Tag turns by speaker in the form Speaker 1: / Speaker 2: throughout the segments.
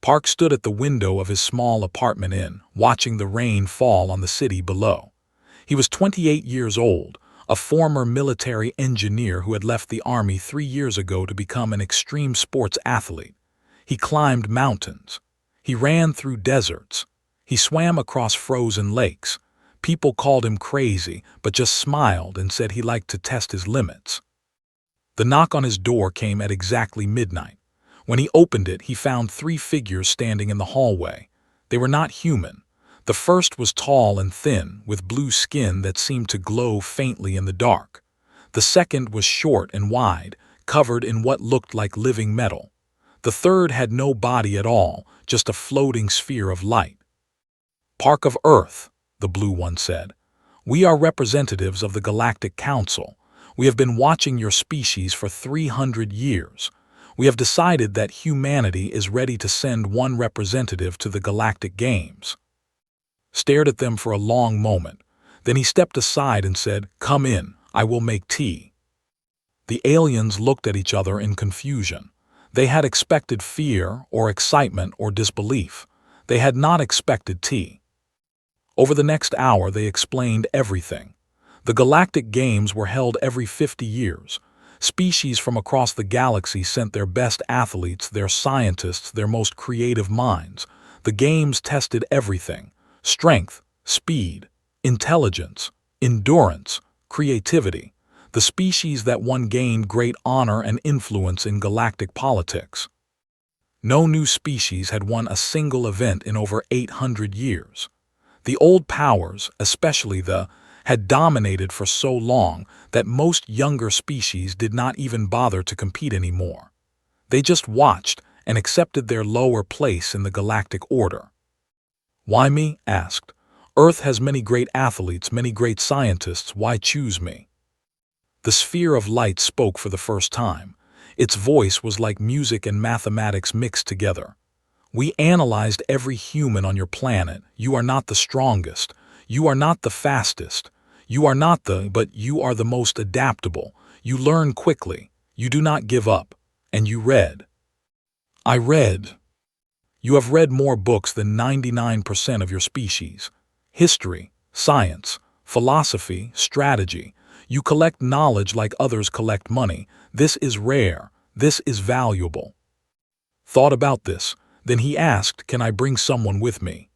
Speaker 1: Park stood at the window of his small apartment inn, watching the rain fall on the city below. He was 28 years old, a former military engineer who had left the army 3 years ago to become an extreme sports athlete. He climbed mountains. He ran through deserts. He swam across frozen lakes. People called him crazy, but just smiled and said he liked to test his limits. The knock on his door came at exactly midnight. When he opened it, he found 3 figures standing in the hallway. They were not human. The first was tall and thin, with blue skin that seemed to glow faintly in the dark. The second was short and wide, covered in what looked like living metal. The third had no body at all, just a floating sphere of light. "Park of Earth," the blue one said. "We are representatives of the Galactic Council. We have been watching your species for 300 years. We have decided that humanity is ready to send one representative to the Galactic Games." Stared at them for a long moment. Then he stepped aside and said, "Come in, I will make tea." The aliens looked at each other in confusion. They had expected fear or excitement or disbelief. They had not expected tea. Over the next hour, they explained everything. The Galactic Games were held every 50 years. Species from across the galaxy sent their best athletes, their scientists, their most creative minds. The games tested everything: strength, speed, intelligence, endurance, creativity. The species that won gained great honor and influence in galactic politics. No new species had won a single event in over 800 years. The old powers, especially had dominated for so long that most younger species did not even bother to compete anymore. They just watched and accepted their lower place in the galactic order. "Why me?" asked. "Earth has many great athletes, many great scientists. Why choose me?" The sphere of light spoke for the first time. Its voice was like music and mathematics mixed together. "We analyzed every human on your planet. You are not the strongest. You are not the fastest. You are not but you are the most adaptable. You learn quickly. You do not give up. And you read." "I read." "You have read more books than 99% of your species. History, science, philosophy, strategy. You collect knowledge like others collect money. This is rare. This is valuable." Thought about this. Then he asked, "Can I bring someone with me?"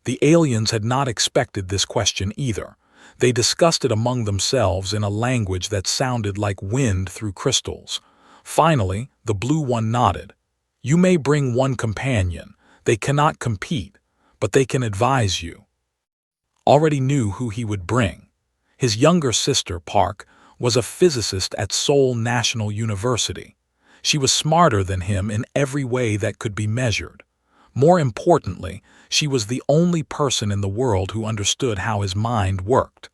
Speaker 1: The aliens had not expected this question either. They discussed it among themselves in a language that sounded like wind through crystals. Finally, the blue one nodded. "You may bring one companion. They cannot compete, but they can advise you." Already knew who he would bring. His younger sister, Park, was a physicist at Seoul National University. She was smarter than him in every way that could be measured. More importantly, she was the only person in the world who understood how his mind worked.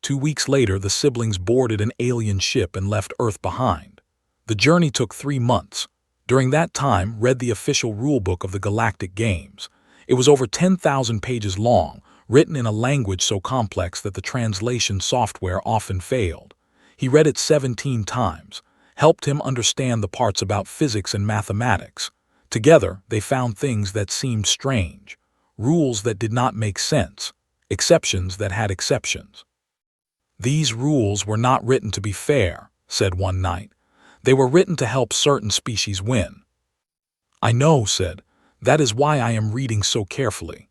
Speaker 1: 2 weeks later, the siblings boarded an alien ship and left Earth behind. The journey took 3 months. During that time, read the official rulebook of the Galactic Games. It was over 10,000 pages long, written in a language so complex that the translation software often failed. He read it 17 times, helped him understand the parts about physics and mathematics. Together, they found things that seemed strange, rules that did not make sense, exceptions that had exceptions. "These rules were not written to be fair," said one night. "They were written to help certain species win." "I know," said. "That is why I am reading so carefully."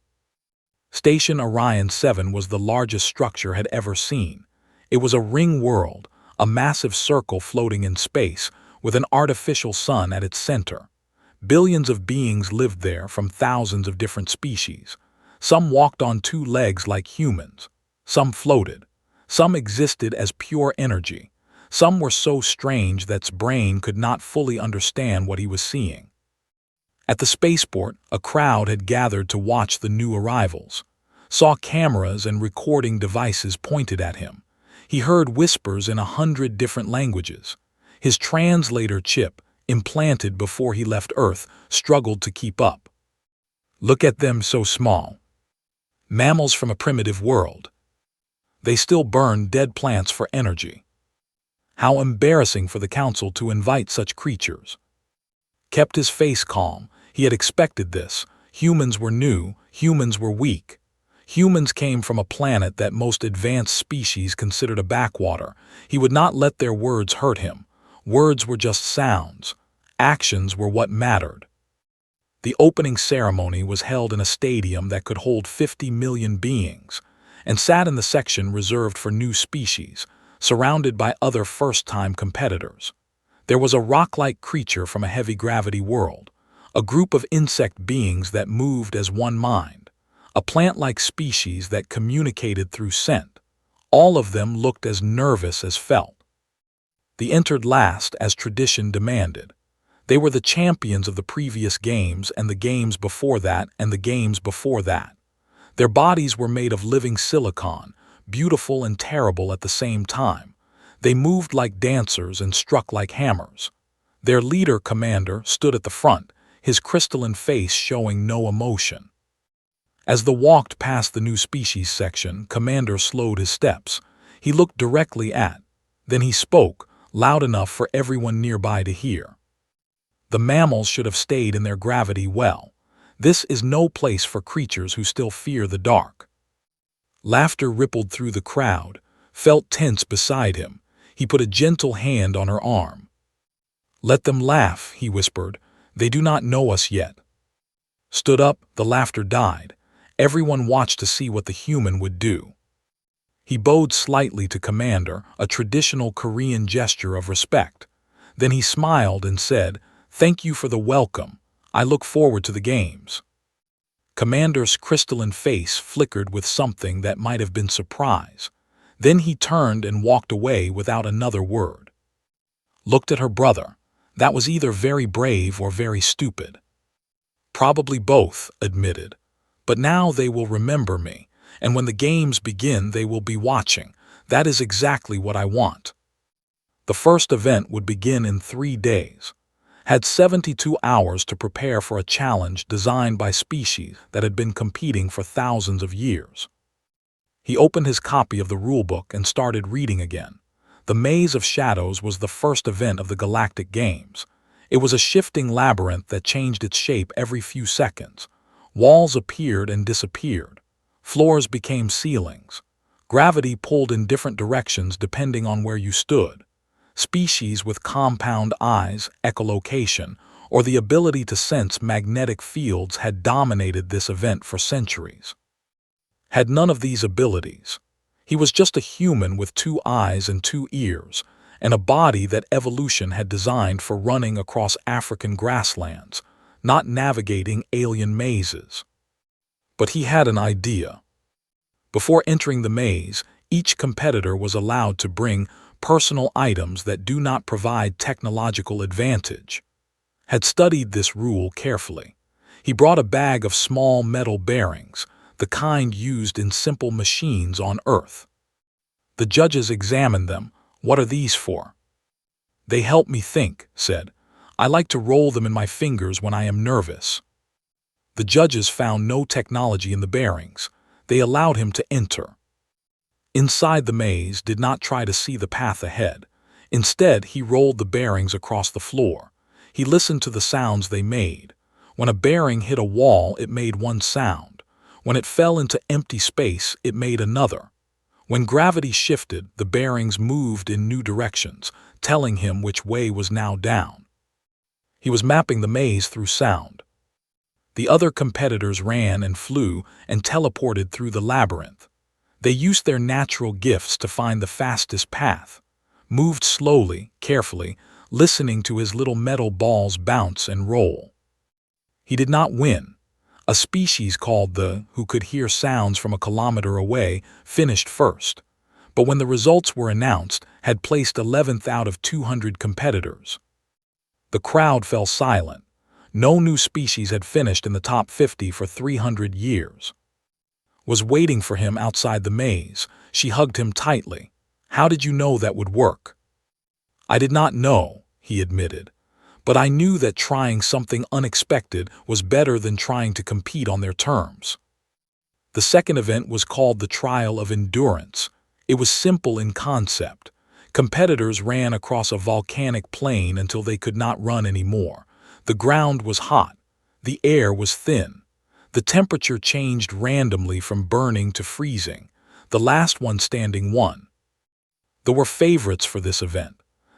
Speaker 1: Station Orion 7 was the largest structure had ever seen. It was a ring world, a massive circle floating in space, with an artificial sun at its center. Billions of beings lived there from thousands of different species. Some walked on 2 legs like humans. Some floated. Some existed as pure energy. Some were so strange that his brain could not fully understand what he was seeing. At the spaceport, a crowd had gathered to watch the new arrivals. Saw cameras and recording devices pointed at him. He heard whispers in 100 different languages. His translator chip, implanted before he left Earth, struggled to keep up. "Look at them, so small. Mammals from a primitive world. They still burn dead plants for energy. How embarrassing for the council to invite such creatures." Kept his face calm. He had expected this. Humans were new, humans were weak. Humans came from a planet that most advanced species considered a backwater. He would not let their words hurt him. Words were just sounds. Actions were what mattered. The opening ceremony was held in a stadium that could hold 50 million beings, and sat in the section reserved for new species, surrounded by other first-time competitors. There was a rock-like creature from a heavy-gravity world, a group of insect beings that moved as one mind, a plant-like species that communicated through scent. All of them looked as nervous as felt. They entered last as tradition demanded. They were the champions of the previous games and the games before that and the games before that. Their bodies were made of living silicon, beautiful and terrible at the same time. They moved like dancers and struck like hammers. Their leader, Commander, stood at the front, his crystalline face showing no emotion. As they walked past the new species section, Commander slowed his steps. He looked directly at. Then he spoke, loud enough for everyone nearby to hear. The mammals should have stayed in their gravity well. This is no place for creatures who still fear the dark. Laughter rippled through the crowd, felt tense beside him. He put a gentle hand on her arm. "Let them laugh," he whispered. "They do not know us yet." Stood up, the laughter died. Everyone watched to see what the human would do. He bowed slightly to Commander, a traditional Korean gesture of respect. Then he smiled and said, "Thank you for the welcome. I look forward to the games." Commander's crystalline face flickered with something that might have been surprise. Then he turned and walked away without another word. Looked at her brother. That was either very brave or very stupid. "Probably both," admitted. "But now they will remember me, and when the games begin they will be watching. That is exactly what I want." The first event would begin in 3 days. Had 72 hours to prepare for a challenge designed by species that had been competing for thousands of years. He opened his copy of the rulebook and started reading again. The Maze of Shadows was the first event of the Galactic Games. It was a shifting labyrinth that changed its shape every few seconds. Walls appeared and disappeared. Floors became ceilings. Gravity pulled in different directions depending on where you stood. Species with compound eyes, echolocation, or the ability to sense magnetic fields had dominated this event for centuries. Had none of these abilities. He was just a human with 2 eyes and 2 ears, and a body that evolution had designed for running across African grasslands, not navigating alien mazes. But he had an idea. Before entering the maze, each competitor was allowed to bring personal items that do not provide technological advantage. Had studied this rule carefully. He brought a bag of small metal bearings, the kind used in simple machines on Earth. The judges examined them. "What are these for?" "They help me think," said. "I like to roll them in my fingers when I am nervous." The judges found no technology in the bearings. They allowed him to enter. Inside the maze, did not try to see the path ahead. Instead, he rolled the bearings across the floor. He listened to the sounds they made. When a bearing hit a wall, it made one sound. When it fell into empty space, it made another. When gravity shifted, the bearings moved in new directions, telling him which way was now down. He was mapping the maze through sound. The other competitors ran and flew and teleported through the labyrinth. They used their natural gifts to find the fastest path, moved slowly, carefully, listening to his little metal balls bounce and roll. He did not win. A species called the who could hear sounds from a kilometer away finished first, but when the results were announced, had placed 11th out of 200 competitors. The crowd fell silent. No new species had finished in the top 50 for 300 years. Was waiting for him outside the maze. She hugged him tightly. "How did you know that would work?" "I did not know," he admitted. "But I knew that trying something unexpected was better than trying to compete on their terms." The second event was called the Trial of Endurance. It was simple in concept. Competitors ran across a volcanic plain until they could not run anymore. The ground was hot. The air was thin. The temperature changed randomly from burning to freezing, the last one standing won. There were favorites for this event.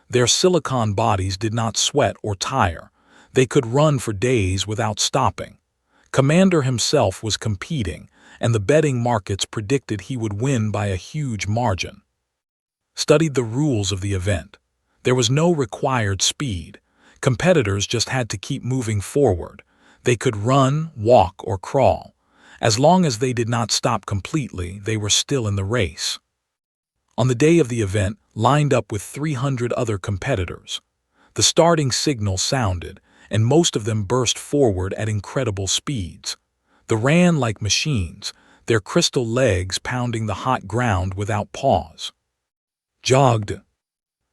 Speaker 1: Their silicon bodies did not sweat or tire. They could run for days without stopping. Commander himself was competing, and the betting markets predicted he would win by a huge margin. Studied the rules of the event. There was no required speed. Competitors just had to keep moving forward. They could run, walk, or crawl. As long as they did not stop completely, they were still in the race. On the day of the event, lined up with 300 other competitors. The starting signal sounded, and most of them burst forward at incredible speeds. They ran like machines, their crystal legs pounding the hot ground without pause. Jogged.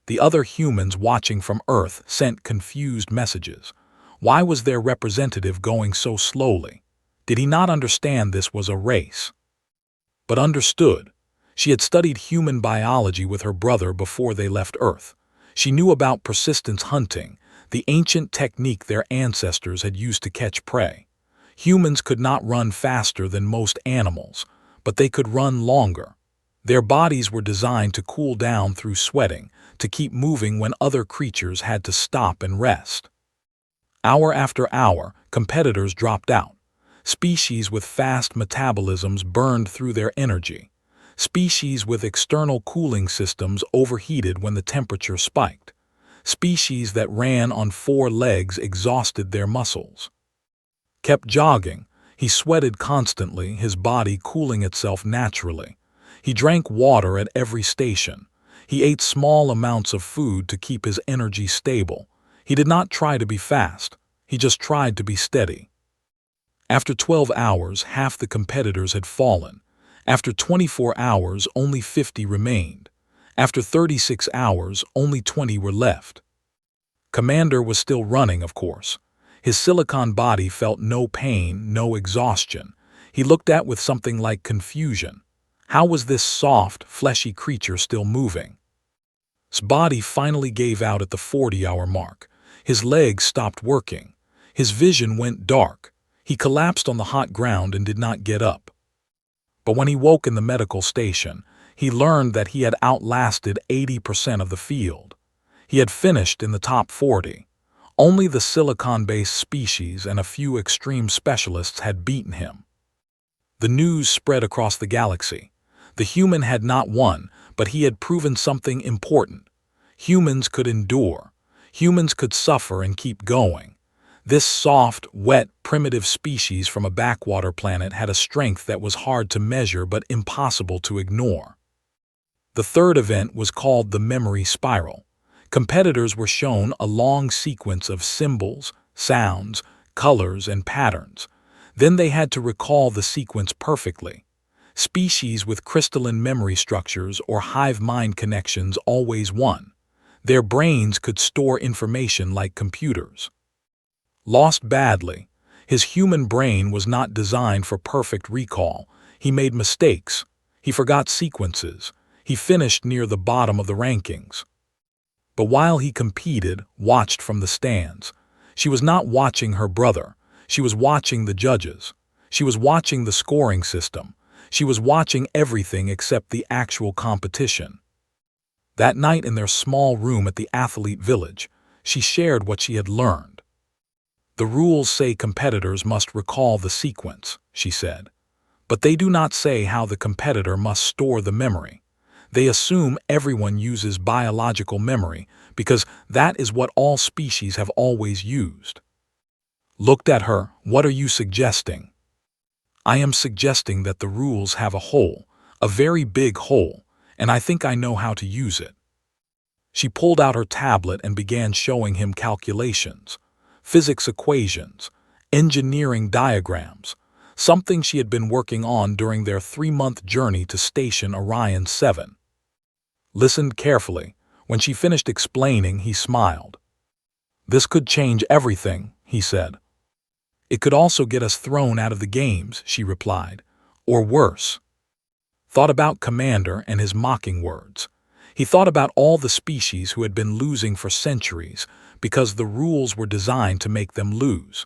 Speaker 1: The other humans watching from Earth sent confused messages. Why was their representative going so slowly? Did he not understand this was a race? But understood. She had studied human biology with her brother before they left Earth. She knew about persistence hunting, the ancient technique their ancestors had used to catch prey. Humans could not run faster than most animals, but they could run longer. Their bodies were designed to cool down through sweating, to keep moving when other creatures had to stop and rest. Hour after hour, competitors dropped out. Species with fast metabolisms burned through their energy. Species with external cooling systems overheated when the temperature spiked. Species that ran on 4 legs exhausted their muscles. Kept jogging. He sweated constantly, his body cooling itself naturally. He drank water at every station. He ate small amounts of food to keep his energy stable. He did not try to be fast. He just tried to be steady. After 12 hours, half the competitors had fallen. After 24 hours, only 50 remained. After 36 hours, only 20 were left. Commander was still running, of course. His silicon body felt no pain, no exhaustion. He looked at with something like confusion. How was this soft, fleshy creature still moving? His body finally gave out at the 40-hour mark. His legs stopped working. His vision went dark. He collapsed on the hot ground and did not get up. But when he woke in the medical station, he learned that he had outlasted 80% of the field. He had finished in the top 40. Only the silicon-based species and a few extreme specialists had beaten him. The news spread across the galaxy. The human had not won, but he had proven something important. Humans could endure. Humans could suffer and keep going. This soft, wet, primitive species from a backwater planet had a strength that was hard to measure but impossible to ignore. The third event was called the Memory Spiral. Competitors were shown a long sequence of symbols, sounds, colors, and patterns. Then they had to recall the sequence perfectly. Species with crystalline memory structures or hive mind connections always won. Their brains could store information like computers. Lost badly. His human brain was not designed for perfect recall. He made mistakes. He forgot sequences. He finished near the bottom of the rankings. But while he competed, watched from the stands. She was not watching her brother. She was watching the judges. She was watching the scoring system. She was watching everything except the actual competition. That night in their small room at the athlete village, she shared what she had learned. The rules say competitors must recall the sequence, she said. But they do not say how the competitor must store the memory. They assume everyone uses biological memory because that is what all species have always used. Looked at her. What are you suggesting? I am suggesting that the rules have a hole, a very big hole, and I think I know how to use it. She pulled out her tablet and began showing him calculations, physics equations, engineering diagrams, something she had been working on during their 3-month journey to Station Orion 7. Listened carefully. When she finished explaining, he smiled. This could change everything, he said. It could also get us thrown out of the games, she replied. Or worse. Thought about Commander and his mocking words. He thought about all the species who had been losing for centuries because the rules were designed to make them lose.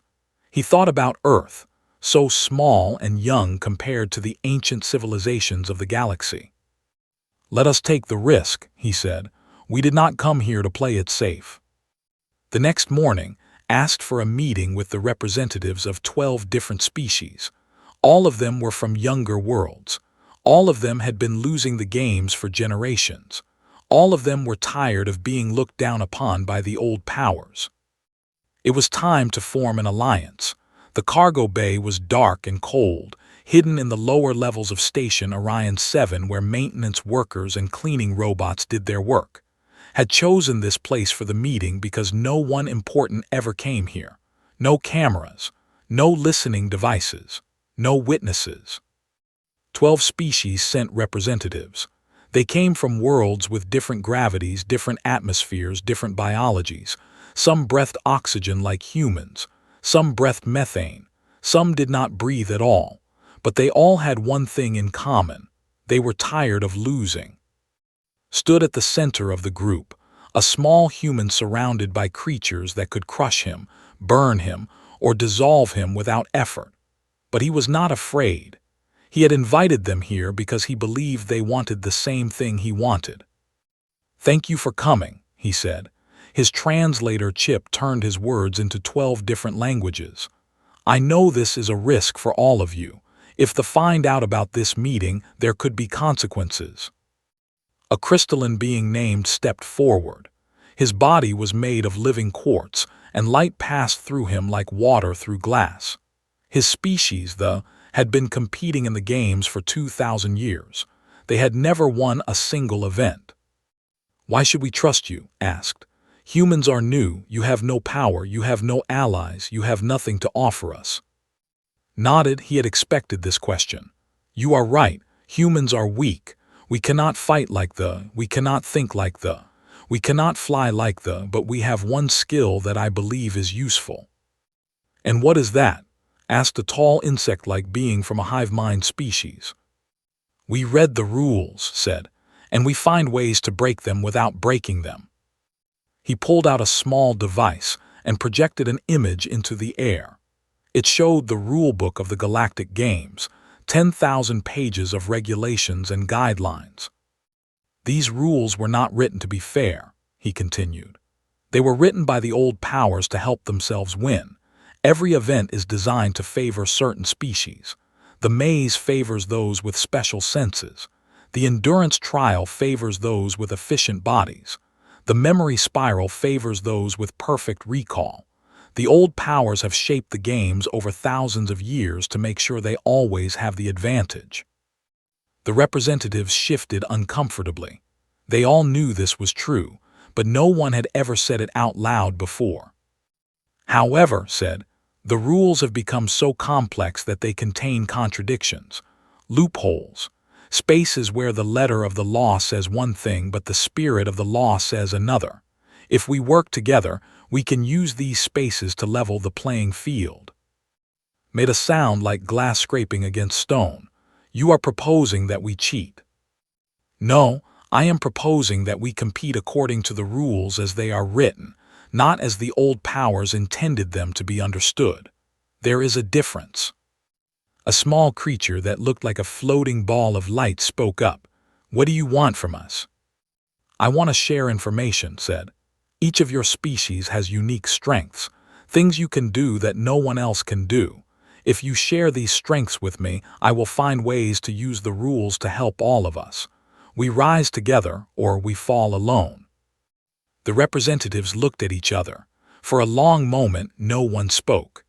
Speaker 1: He thought about Earth, so small and young compared to the ancient civilizations of the galaxy. "Let us take the risk," he said. "We did not come here to play it safe." The next morning, asked for a meeting with the representatives of 12 different species. All of them were from younger worlds. All of them had been losing the games for generations. All of them were tired of being looked down upon by the old powers. It was time to form an alliance. The cargo bay was dark and cold, hidden in the lower levels of Station Orion 7 where maintenance workers and cleaning robots did their work. Had chosen this place for the meeting because no one important ever came here. No cameras, no listening devices, no witnesses. 12 species sent representatives. They came from worlds with different gravities, different atmospheres, different biologies. Some breathed oxygen like humans, some breathed methane, some did not breathe at all. But they all had one thing in common. They were tired of losing. Stood at the center of the group, a small human surrounded by creatures that could crush him, burn him, or dissolve him without effort. But he was not afraid. He had invited them here because he believed they wanted the same thing he wanted. "Thank you for coming," he said. His translator chip turned his words into 12 different languages. "I know this is a risk for all of you. If they find out about this meeting, there could be consequences." A crystalline being named stepped forward. His body was made of living quartz, and light passed through him like water through glass. His species, though, had been competing in the games for 2,000 years. They had never won a single event. "Why should we trust you?" asked. "Humans are new, you have no power, you have no allies, you have nothing to offer us." Nodded, he had expected this question. "You are right, humans are weak. We cannot fight like we cannot think like we cannot fly like but we have one skill that I believe is useful." "And what is that?" asked a tall insect-like being from a hive mind species. "We read the rules," said, "and we find ways to break them without breaking them." He pulled out a small device and projected an image into the air. It showed the rulebook of the Galactic Games, 10,000 pages of regulations and guidelines. "These rules were not written to be fair," he continued. "They were written by the old powers to help themselves win. Every event is designed to favor certain species. The maze favors those with special senses. The endurance trial favors those with efficient bodies. The memory spiral favors those with perfect recall. The old powers have shaped the games over thousands of years to make sure they always have the advantage." The representatives shifted uncomfortably. They all knew this was true, but no one had ever said it out loud before. "However," said, "the rules have become so complex that they contain contradictions, loopholes, spaces where the letter of the law says one thing but the spirit of the law says another. If we work together, we can use these spaces to level the playing field." Made a sound like glass scraping against stone. "You are proposing that we cheat." "No, I am proposing that we compete according to the rules as they are written, not as the old powers intended them to be understood. There is a difference." A small creature that looked like a floating ball of light spoke up. "What do you want from us?" "I want to share information," said. "Each of your species has unique strengths, things you can do that no one else can do. If you share these strengths with me, I will find ways to use the rules to help all of us. We rise together or we fall alone." The representatives looked at each other. For a long moment, no one spoke.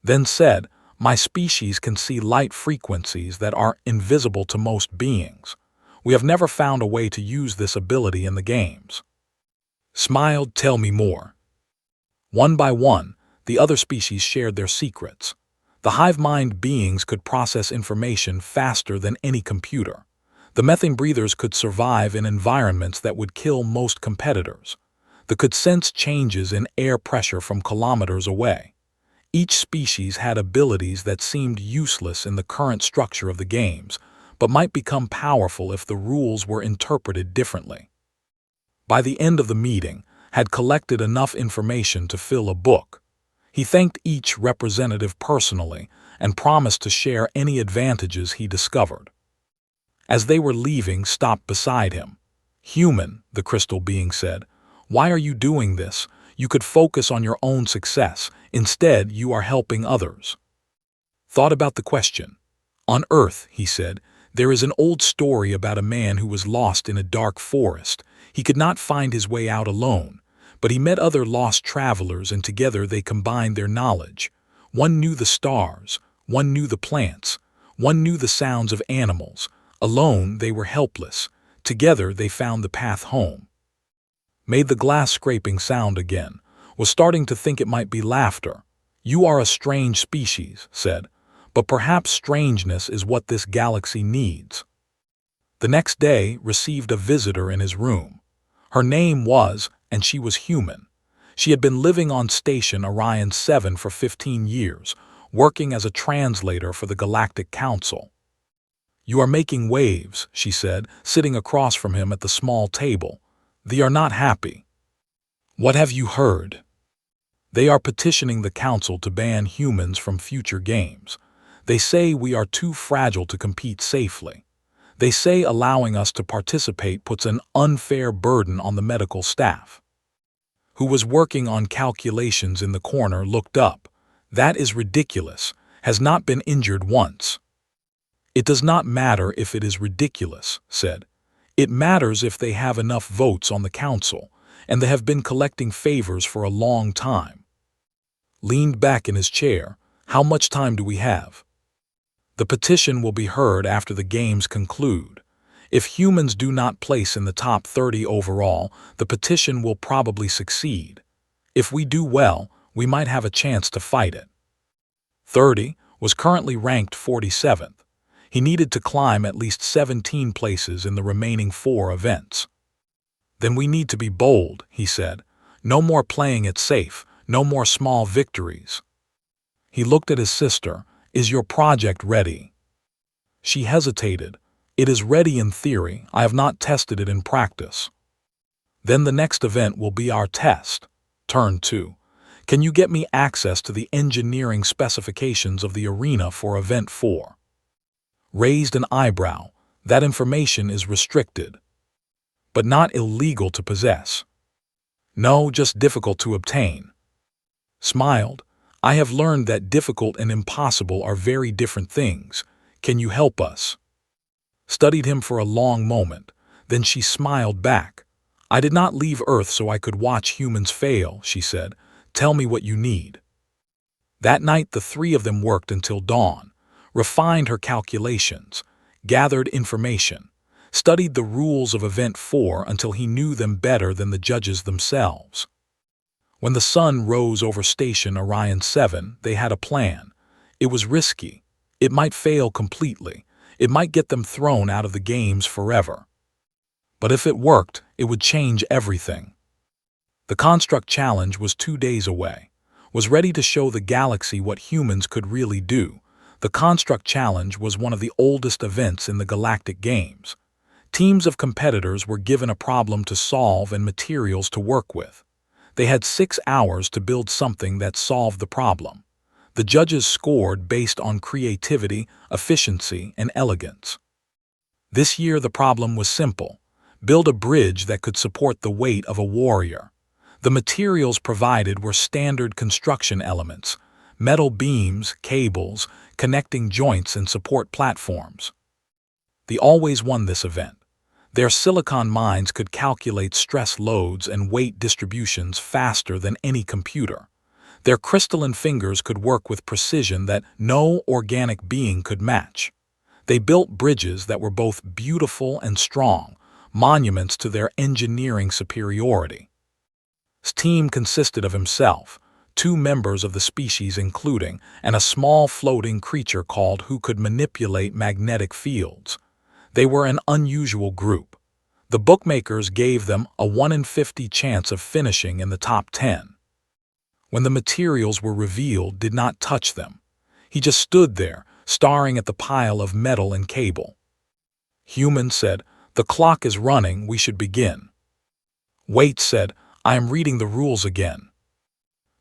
Speaker 1: Then said, "My species can see light frequencies that are invisible to most beings. We have never found a way to use this ability in the games." Smiled, "Tell me more." One by one, the other species shared their secrets. The hive mind beings could process information faster than any computer. The methane breathers could survive in environments that would kill most competitors. They could sense changes in air pressure from kilometers away. Each species had abilities that seemed useless in the current structure of the games, but might become powerful if the rules were interpreted differently. By the end of the meeting, had collected enough information to fill a book. He thanked each representative personally and promised to share any advantages he discovered. As they were leaving, stopped beside him. "Human," the crystal being said, "why are you doing this? You could focus on your own success. Instead, you are helping others." Thought about the question. "On Earth," he said, "there is an old story about a man who was lost in a dark forest. He could not find his way out alone, but he met other lost travelers and together they combined their knowledge. One knew the stars, one knew the plants, one knew the sounds of animals. Alone, they were helpless. Together, they found the path home." Made the glass scraping sound again. Was starting to think it might be laughter. "You are a strange species," said, "but perhaps strangeness is what this galaxy needs." The next day, received a visitor in his room. Her name was, and she was human. She had been living on Station Orion 7 for 15 years, working as a translator for the Galactic Council. "You are making waves," she said, sitting across from him at the small table. "They are not happy." "What have you heard?" "They are petitioning the Council to ban humans from future games. They say we are too fragile to compete safely. They say allowing us to participate puts an unfair burden on the medical staff." Who was working on calculations in the corner looked up. "That is ridiculous. Has not been injured once." "It does not matter if it is ridiculous," said. "It matters if they have enough votes on the council, and they have been collecting favors for a long time." Leaned back in his chair. "How much time do we have?" "The petition will be heard after the games conclude. If humans do not place in the top 30 overall, the petition will probably succeed. If we do well, we might have a chance to fight it." 30 was currently ranked 47th. He needed to climb at least 17 places in the remaining 4 events. "Then we need to be bold," he said. "No more playing it safe, no more small victories." He looked at his sister. "Is your project ready?" She hesitated. "It is ready in theory. I have not tested it in practice." "Then the next event will be our test." Turn 2. "Can you get me access to the engineering specifications of the arena for Event 4? Raised an eyebrow. "That information is restricted." "But not illegal to possess." "No, just difficult to obtain." Smiled. "I have learned that difficult and impossible are very different things. Can you help us?" Studied him for a long moment. Then she smiled back. "I did not leave Earth so I could watch humans fail," she said. "Tell me what you need." That night the 3 of them worked until dawn, refined her calculations, gathered information, studied the rules of Event 4 until he knew them better than the judges themselves. When the sun rose over Station Orion 7, they had a plan. It was risky. It might fail completely. It might get them thrown out of the games forever. But if it worked, it would change everything. The Construct Challenge was 2 days away. Was ready to show the galaxy what humans could really do. The Construct Challenge was one of the oldest events in the Galactic Games. Teams of competitors were given a problem to solve and materials to work with. They had 6 hours to build something that solved the problem. The judges scored based on creativity, efficiency, and elegance. This year the problem was simple. Build a bridge that could support the weight of a warrior. The materials provided were standard construction elements, metal beams, cables, connecting joints and support platforms. They always won this event. Their silicon minds could calculate stress loads and weight distributions faster than any computer. Their crystalline fingers could work with precision that no organic being could match. They built bridges that were both beautiful and strong, monuments to their engineering superiority. His team consisted of himself, 2 members of the species including, and a small floating creature called who could manipulate magnetic fields. They were an unusual group. The bookmakers gave them a 1 in 50 chance of finishing in the top 10. When the materials were revealed, did not touch them. He just stood there, staring at the pile of metal and cable. Human said, "The clock is running, we should begin." Wait said, "I am reading the rules again."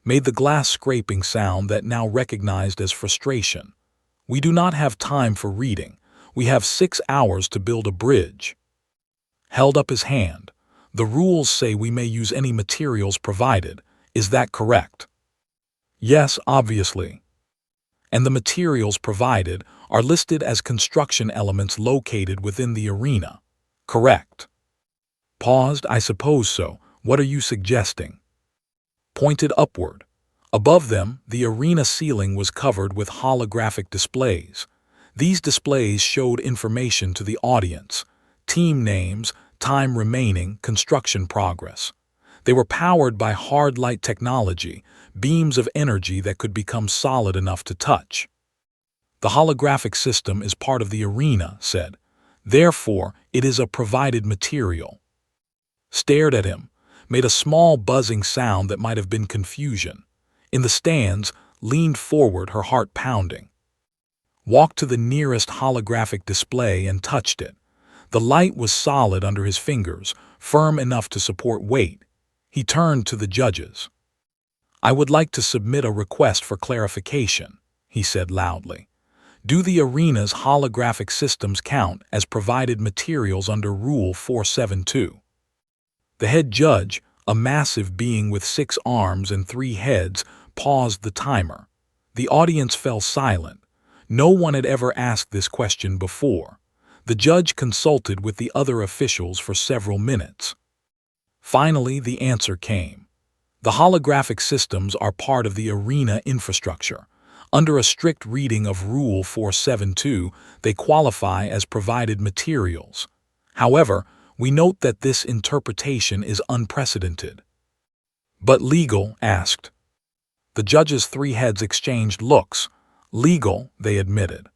Speaker 1: made the glass scraping sound that now recognized as frustration. "We do not have time for reading. We have 6 hours to build a bridge." Held up his hand. "The rules say we may use any materials provided. Is that correct?" "Yes, obviously." "And the materials provided are listed as construction elements located within the arena. Correct?" Paused. "I suppose so. What are you suggesting?" Pointed upward. Above them, the arena ceiling was covered with holographic displays. These displays showed information to the audience: team names, time remaining, construction progress. They were powered by hard light technology, beams of energy that could become solid enough to touch. "The holographic system is part of the arena," said. "Therefore, it is a provided material." Stared at him, made a small buzzing sound that might have been confusion. In the stands, leaned forward, her heart pounding. Walked to the nearest holographic display and touched it. The light was solid under his fingers, firm enough to support weight. He turned to the judges. "I would like to submit a request for clarification," he said loudly. "Do the arena's holographic systems count as provided materials under Rule 472? The head judge, a massive being with 6 arms and 3 heads, paused the timer. The audience fell silent. No one had ever asked this question before. The judge consulted with the other officials for several minutes. Finally, the answer came. The holographic systems are part of the arena infrastructure. Under a strict reading of Rule 472, they qualify as provided materials. However, we note that this interpretation is unprecedented." "But legal?" asked. The judges' 3 heads exchanged looks. "Legal," they admitted.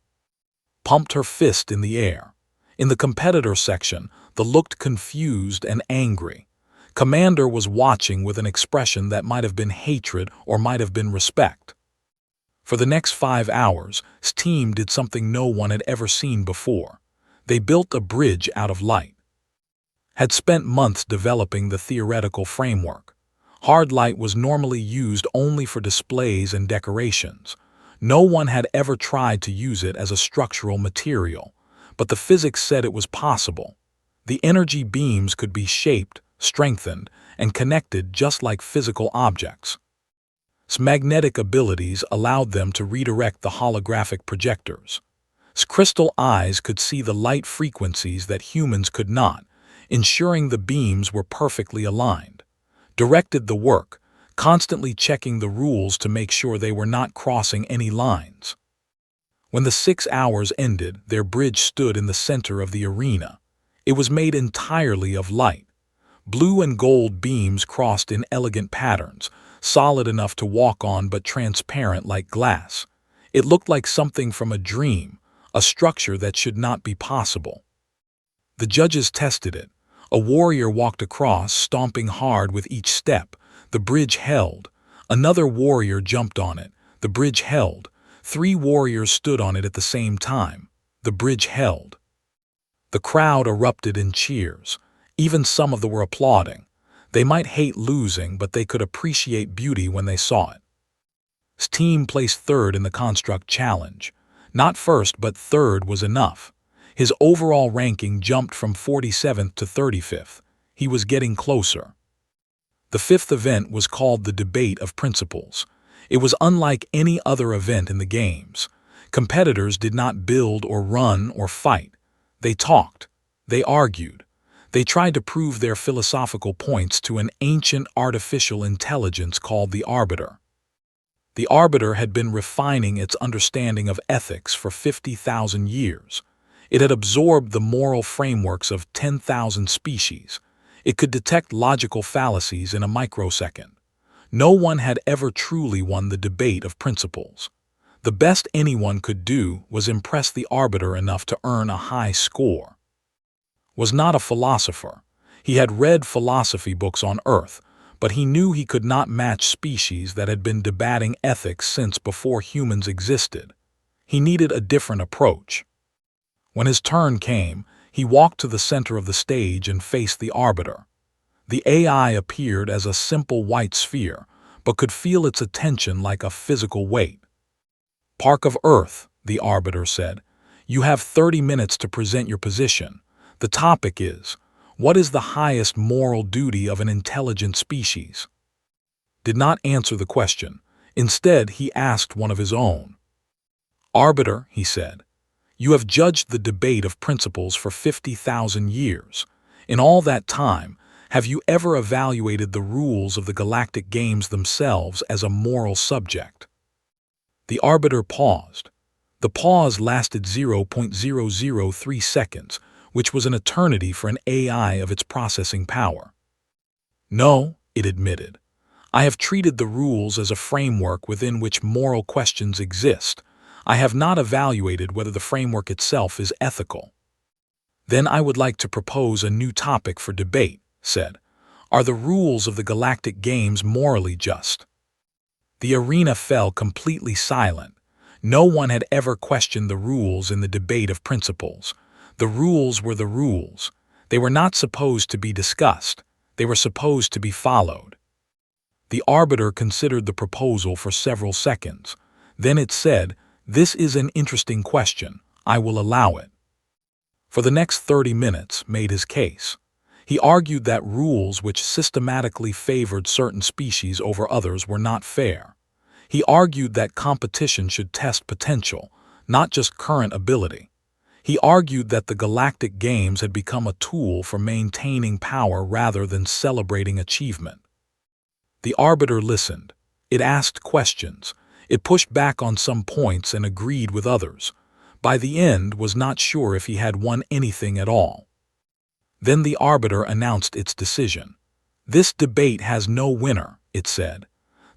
Speaker 1: Pumped her fist in the air. In the competitor section, the looked confused and angry. Commander was watching with an expression that might have been hatred or might have been respect. For the next 5 hours, his team did something no one had ever seen before. They built a bridge out of light. Had spent months developing the theoretical framework. Hard light was normally used only for displays and decorations. No one had ever tried to use it as a structural material, but the physics said it was possible. The energy beams could be shaped, strengthened, and connected just like physical objects. Its magnetic abilities allowed them to redirect the holographic projectors. Its crystal eyes could see the light frequencies that humans could not, ensuring the beams were perfectly aligned. Directed the work, constantly checking the rules to make sure they were not crossing any lines. When the 6 hours ended, their bridge stood in the center of the arena. It was made entirely of light. Blue and gold beams crossed in elegant patterns, solid enough to walk on but transparent like glass. It looked like something from a dream, a structure that should not be possible. The judges tested it. A warrior walked across, stomping hard with each step. The bridge held. Another warrior jumped on it. The bridge held. 3 warriors stood on it at the same time. The bridge held. The crowd erupted in cheers. Even some of them were applauding. They might hate losing, but they could appreciate beauty when they saw it. His team placed 3rd in the construct challenge. Not first, but 3rd was enough. His overall ranking jumped from 47th to 35th. He was getting closer. The 5th event was called the Debate of Principles. It was unlike any other event in the games. Competitors did not build or run or fight. They talked. They argued. They tried to prove their philosophical points to an ancient artificial intelligence called the Arbiter. The Arbiter had been refining its understanding of ethics for 50,000 years. It had absorbed the moral frameworks of 10,000 species. It could detect logical fallacies in a microsecond. No one had ever truly won the debate of principles. The best anyone could do was impress the Arbiter enough to earn a high score. Was not a philosopher. He had read philosophy books on Earth, but he knew he could not match species that had been debating ethics since before humans existed. He needed a different approach. When his turn came, he walked to the center of the stage and faced the Arbiter. The AI appeared as a simple white sphere, but could feel its attention like a physical weight. "Park of Earth," the arbiter said. "You have 30 minutes to present your position. The topic is, what is the highest moral duty of an intelligent species?" Did not answer the question. Instead, he asked one of his own. "Arbiter," he said, "you have judged the debate of principles for 50,000 years. In all that time, have you ever evaluated the rules of the galactic games themselves as a moral subject?" The arbiter paused. The pause lasted 0.003 seconds, which was an eternity for an AI of its processing power. "No," it admitted. "I have treated the rules as a framework within which moral questions exist. I have not evaluated whether the framework itself is ethical." "Then I would like to propose a new topic for debate," said. "Are the rules of the galactic games morally just?" The arena fell completely silent. No one had ever questioned the rules in the debate of principles. The rules were the rules. They were not supposed to be discussed. They were supposed to be followed. The arbiter considered the proposal for several seconds. Then it said, "This is an interesting question. I will allow it." For the next 30 minutes, made his case. He argued that rules which systematically favored certain species over others were not fair. He argued that competition should test potential, not just current ability. He argued that the galactic games had become a tool for maintaining power rather than celebrating achievement. The arbiter listened. It asked questions. It pushed back on some points and agreed with others. By the end, was not sure if he had won anything at all. Then the arbiter announced its decision. "This debate has no winner," it said.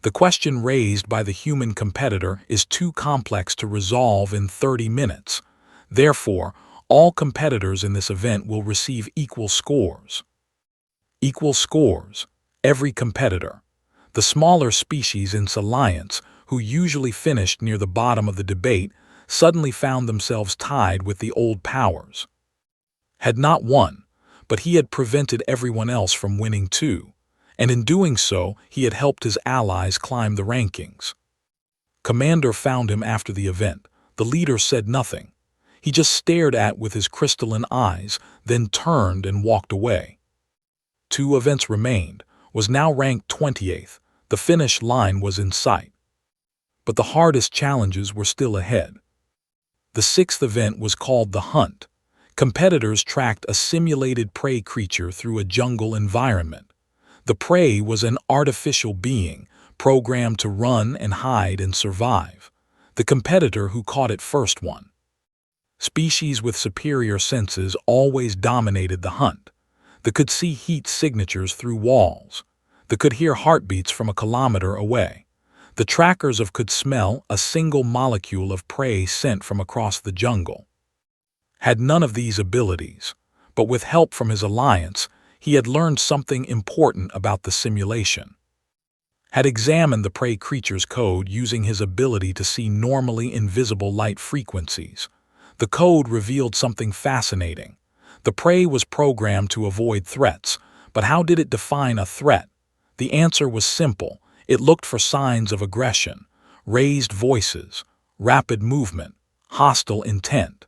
Speaker 1: "The question raised by the human competitor is too complex to resolve in 30 minutes. Therefore, all competitors in this event will receive equal scores." Equal scores. Every competitor. The smaller species in Alliance, who usually finished near the bottom of the debate, suddenly found themselves tied with the old powers. Had not won, but he had prevented everyone else from winning too, and in doing so, he had helped his allies climb the rankings. Commander found him after the event. The leader said nothing. He just stared at with his crystalline eyes, then turned and walked away. 2 events remained, was now ranked 28th. The finish line was in sight. But the hardest challenges were still ahead. The 6th event was called the Hunt. Competitors tracked a simulated prey creature through a jungle environment. The prey was an artificial being, programmed to run and hide and survive. The competitor who caught it first won. Species with superior senses always dominated the hunt. They could see heat signatures through walls. They could hear heartbeats from a kilometer away. The trackers could smell a single molecule of prey sent from across the jungle. Had none of these abilities, but with help from his alliance, he had learned something important about the simulation. Had examined the prey creature's code using his ability to see normally invisible light frequencies. The code revealed something fascinating. The prey was programmed to avoid threats, but how did it define a threat? The answer was simple. It looked for signs of aggression, raised voices, rapid movement, hostile intent.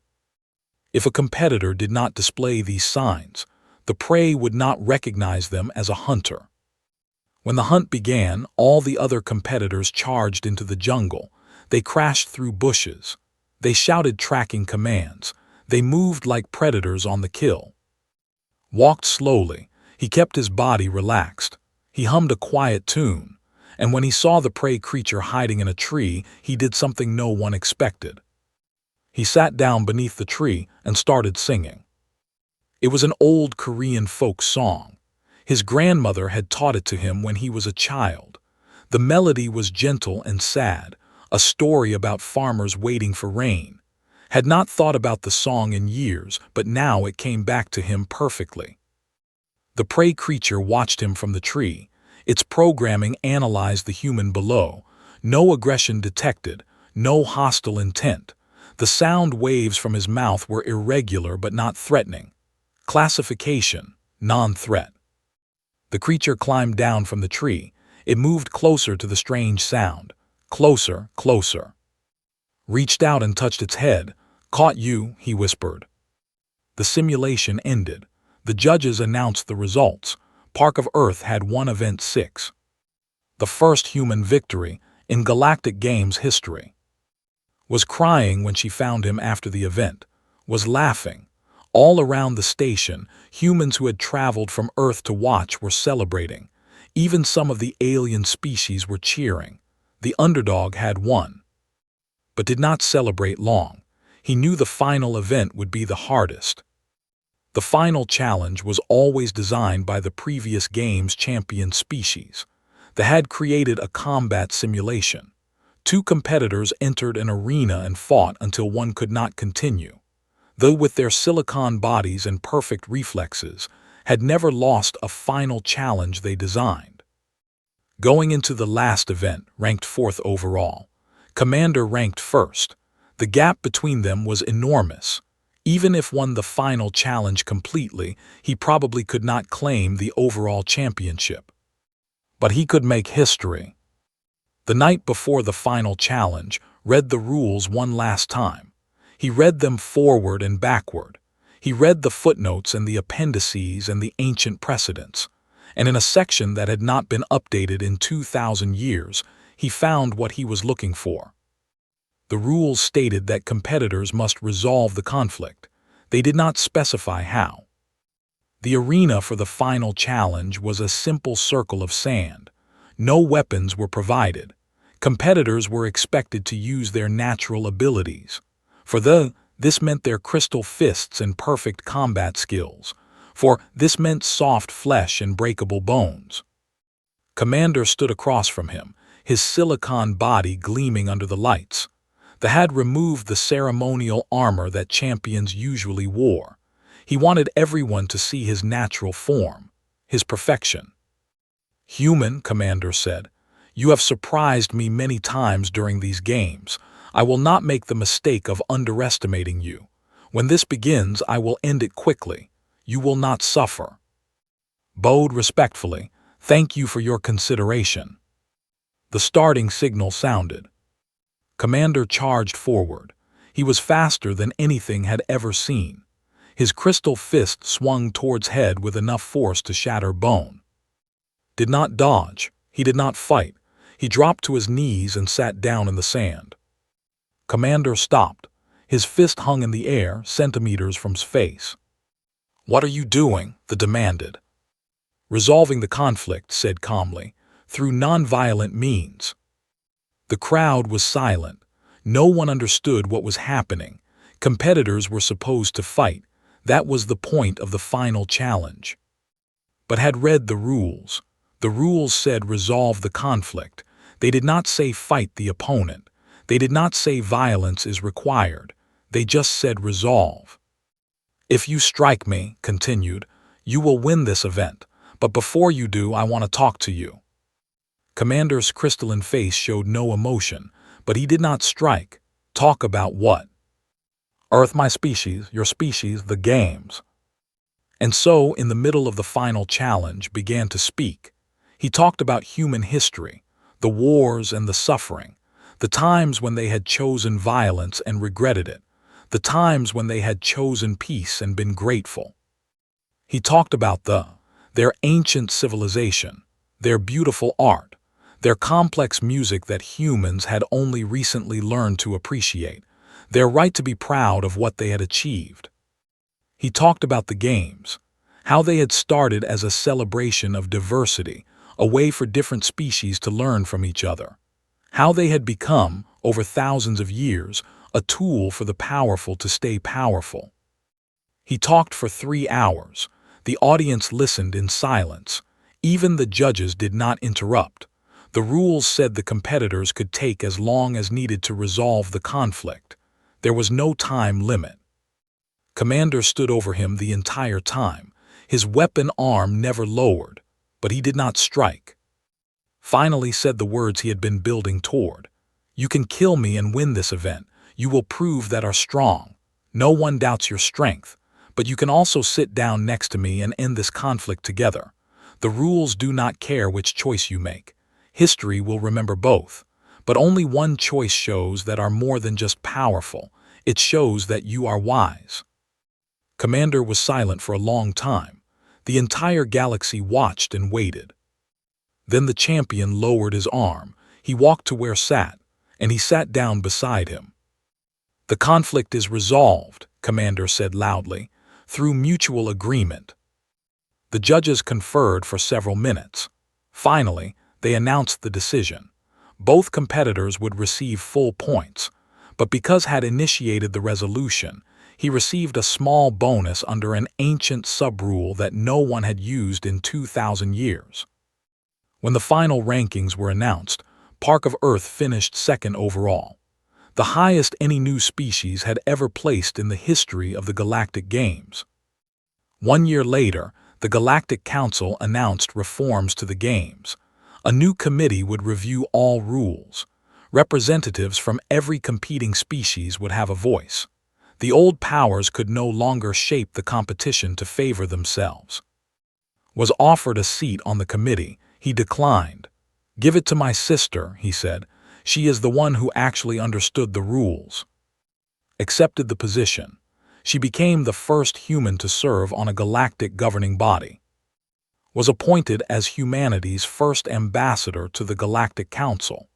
Speaker 1: If a competitor did not display these signs, the prey would not recognize them as a hunter. When the hunt began, all the other competitors charged into the jungle. They crashed through bushes. They shouted tracking commands. They moved like predators on the kill. Walked slowly, he kept his body relaxed. He hummed a quiet tune, and when he saw the prey creature hiding in a tree, he did something no one expected. He sat down beneath the tree and started singing. It was an old Korean folk song. His grandmother had taught it to him when he was a child. The melody was gentle and sad, a story about farmers waiting for rain. Had not thought about the song in years, but now it came back to him perfectly. The prey creature watched him from the tree. Its programming analyzed the human below. No aggression detected, no hostile intent. The sound waves from his mouth were irregular but not threatening. Classification, non-threat. The creature climbed down from the tree. It moved closer to the strange sound. Closer, closer. Reached out and touched its head. "Caught you," he whispered. The simulation ended. The judges announced the results. Park of Earth had won Event 6. The first human victory in Galactic Games history. Was crying when she found him after the event. Was laughing. All around the station, humans who had traveled from Earth to watch were celebrating. Even some of the alien species were cheering. The underdog had won. But did not celebrate long. He knew the final event would be the hardest. The final challenge was always designed by the previous game's champion species. They had created a combat simulation. 2 competitors entered an arena and fought until one could not continue. Though with their silicon bodies and perfect reflexes, had never lost a final challenge they designed. Going into the last event, ranked 4th overall. Commander ranked 1st. The gap between them was enormous. Even if won the final challenge completely, he probably could not claim the overall championship. But he could make history. The night before the final challenge, read the rules one last time. He read them forward and backward. He read the footnotes and the appendices and the ancient precedents. And in a section that had not been updated in 2,000 years, he found what he was looking for. The rules stated that competitors must resolve the conflict. They did not specify how. The arena for the final challenge was a simple circle of sand. No weapons were provided. Competitors were expected to use their natural abilities. This meant their crystal fists and perfect combat skills. For this meant soft flesh and breakable bones. Commander stood across from him, his silicon body gleaming under the lights. They had removed the ceremonial armor that champions usually wore. He wanted everyone to see his natural form, his perfection. "Human," Commander said, "you have surprised me many times during these games. I will not make the mistake of underestimating you. When this begins, I will end it quickly. You will not suffer." Bowed respectfully, "Thank you for your consideration." The starting signal sounded. Commander charged forward. He was faster than anything had ever seen. His crystal fist swung towards head with enough force to shatter bone. Did not dodge. He did not fight. He dropped to his knees and sat down in the sand. Commander stopped. His fist hung in the air, centimeters from his face. "What are you doing?" they demanded. "Resolving the conflict," said calmly, "through non-violent means." The crowd was silent. No one understood what was happening. Competitors were supposed to fight. That was the point of the final challenge. But had read the rules. The rules said resolve the conflict. They did not say fight the opponent. They did not say violence is required. They just said resolve. "If you strike me," continued, "you will win this event. But before you do, I want to talk to you." Commander's crystalline face showed no emotion, but he did not strike. Talk about what? "Earth, my species, your species, the games." And so, in the middle of the final challenge, began to speak. He talked about human history, the wars and the suffering, the times when they had chosen violence and regretted it, the times when they had chosen peace and been grateful. He talked about their ancient civilization, their beautiful art, their complex music that humans had only recently learned to appreciate, their right to be proud of what they had achieved. He talked about the games, how they had started as a celebration of diversity, a way for different species to learn from each other, how they had become, over thousands of years, a tool for the powerful to stay powerful. He talked for 3 hours. The audience listened in silence. Even the judges did not interrupt. The rules said the competitors could take as long as needed to resolve the conflict. There was no time limit. Commander stood over him the entire time. His weapon arm never lowered, but he did not strike. Finally said the words he had been building toward. "You can kill me and win this event. You will prove that are strong. No one doubts your strength. But you can also sit down next to me and end this conflict together. The rules do not care which choice you make. History will remember both, but only one choice shows that are more than just powerful. It shows that you are wise. Commander was silent for a long time. The entire galaxy watched and waited. Then the champion lowered his arm. He walked to where sat, and he sat down beside him. "The conflict is resolved," Commander said loudly, "through mutual agreement." The judges conferred for several minutes. Finally, they announced the decision. Both competitors would receive full points, but because had initiated the resolution, he received a small bonus under an ancient sub-rule that no one had used in 2,000 years. When the final rankings were announced, Park of Earth finished second overall, the highest any new species had ever placed in the history of the Galactic Games. 1 year later, the Galactic Council announced reforms to the games. A new committee would review all rules. Representatives from every competing species would have a voice. The old powers could no longer shape the competition to favor themselves. Was offered a seat on the committee, he declined. "Give it to my sister," he said. "She is the one who actually understood the rules." Accepted the position. She became the first human to serve on a galactic governing body. Was appointed as humanity's first ambassador to the Galactic Council.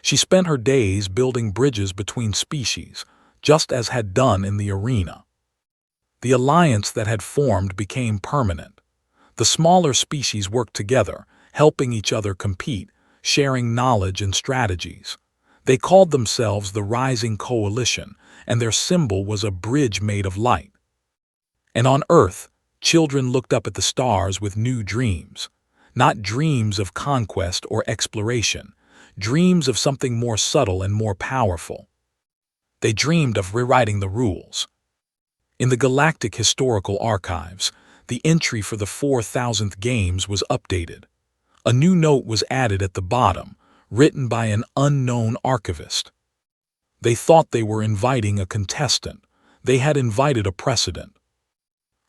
Speaker 1: She spent her days building bridges between species, just as had done in the arena. The alliance that had formed became permanent. The smaller species worked together, helping each other compete, sharing knowledge and strategies. They called themselves the Rising Coalition, and their symbol was a bridge made of light. And on Earth, children looked up at the stars with new dreams. Not dreams of conquest or exploration, dreams of something more subtle and more powerful. They dreamed of rewriting the rules. In the Galactic Historical Archives, the entry for the 4,000th Games was updated. A new note was added at the bottom, written by an unknown archivist. They thought they were inviting a contestant. They had invited a precedent.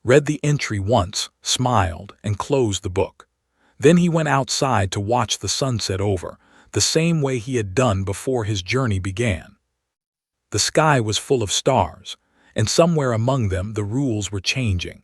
Speaker 1: Read the entry once, smiled, and closed the book. Then he went outside to watch the sunset over, the same way he had done before his journey began. The sky was full of stars, and somewhere among them the rules were changing.